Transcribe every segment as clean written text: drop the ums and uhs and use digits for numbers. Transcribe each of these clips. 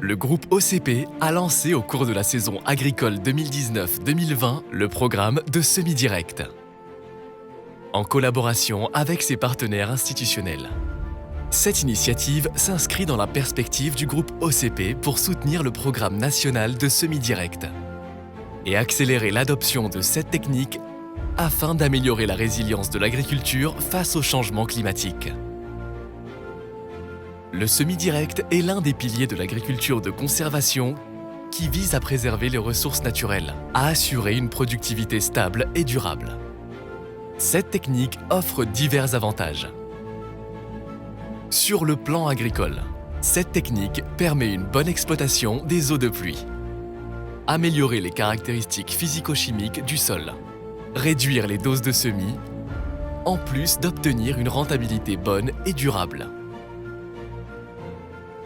Le groupe OCP a lancé au cours de la saison agricole 2019-2020 le programme de semi-direct, en collaboration avec ses partenaires institutionnels. Cette initiative s'inscrit dans la perspective du groupe OCP pour soutenir le programme national de semi-direct et accélérer l'adoption de cette technique afin d'améliorer la résilience de l'agriculture face au changement climatique. Le semi-direct est l'un des piliers de l'agriculture de conservation qui vise à préserver les ressources naturelles, à assurer une productivité stable et durable. Cette technique offre divers avantages. Sur le plan agricole, cette technique permet une bonne exploitation des eaux de pluie, améliorer les caractéristiques physico-chimiques du sol, réduire les doses de semis, en plus d'obtenir une rentabilité bonne et durable.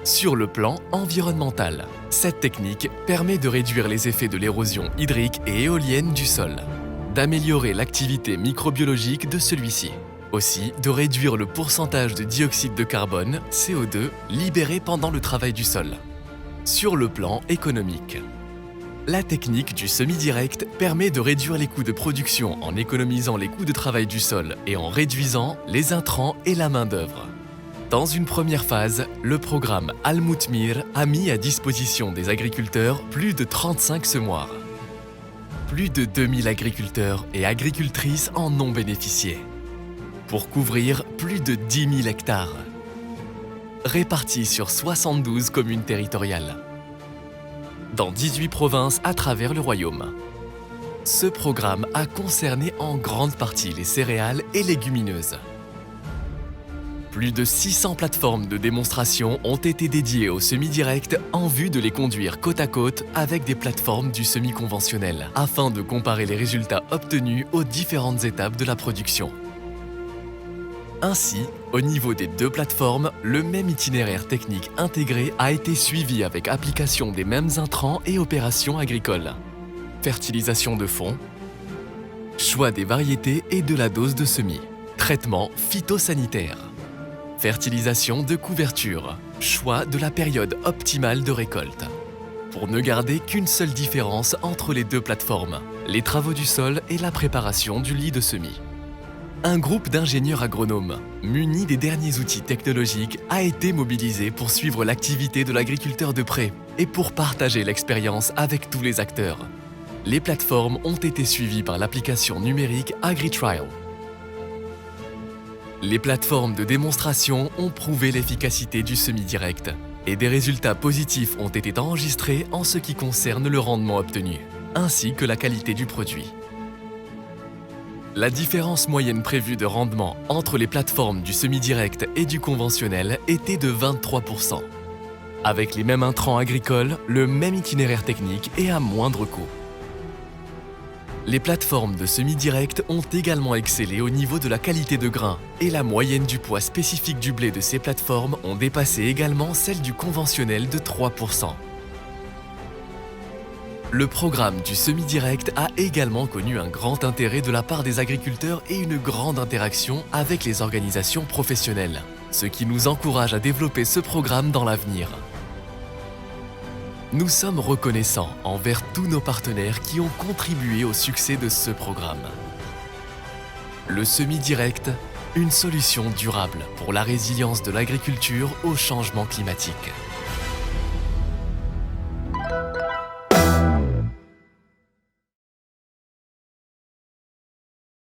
Sur le plan environnemental, cette technique permet de réduire les effets de l'érosion hydrique et éolienne du sol, d'améliorer l'activité microbiologique de celui-ci, aussi de réduire le pourcentage de dioxyde de carbone, CO2, libéré pendant le travail du sol. Sur le plan économique, la technique du semi-direct permet de réduire les coûts de production en économisant les coûts de travail du sol et en réduisant les intrants et la main-d'œuvre. Dans une première phase, le programme Al-Mutmir a mis à disposition des agriculteurs plus de 35 semoirs. Plus de 2000 agriculteurs et agricultrices en ont bénéficié, pour couvrir plus de 10 000 hectares, répartis sur 72 communes territoriales, dans 18 provinces à travers le royaume. Ce programme a concerné en grande partie les céréales et légumineuses. Plus de 600 plateformes de démonstration ont été dédiées au semi-direct en vue de les conduire côte à côte avec des plateformes du semi-conventionnel, afin de comparer les résultats obtenus aux différentes étapes de la production. Ainsi, au niveau des deux plateformes, le même itinéraire technique intégré a été suivi avec application des mêmes intrants et opérations agricoles. Fertilisation de fond, choix des variétés et de la dose de semis, traitement phytosanitaire, fertilisation de couverture, choix de la période optimale de récolte. Pour ne garder qu'une seule différence entre les deux plateformes, les travaux du sol et la préparation du lit de semis. Un groupe d'ingénieurs agronomes, munis des derniers outils technologiques, a été mobilisé pour suivre l'activité de l'agriculteur de près et pour partager l'expérience avec tous les acteurs. Les plateformes ont été suivies par l'application numérique AgriTrial. Les plateformes de démonstration ont prouvé l'efficacité du semi-direct et des résultats positifs ont été enregistrés en ce qui concerne le rendement obtenu, ainsi que la qualité du produit. La différence moyenne prévue de rendement entre les plateformes du semi-direct et du conventionnel était de 23%. Avec les mêmes intrants agricoles, le même itinéraire technique et à moindre coût. Les plateformes de semi-direct ont également excellé au niveau de la qualité de grain et la moyenne du poids spécifique du blé de ces plateformes ont dépassé également celle du conventionnel de 3%. Le programme du semi-direct a également connu un grand intérêt de la part des agriculteurs et une grande interaction avec les organisations professionnelles, ce qui nous encourage à développer ce programme dans l'avenir. Nous sommes reconnaissants envers tous nos partenaires qui ont contribué au succès de ce programme. Le semi-direct, une solution durable pour la résilience de l'agriculture au changement climatique.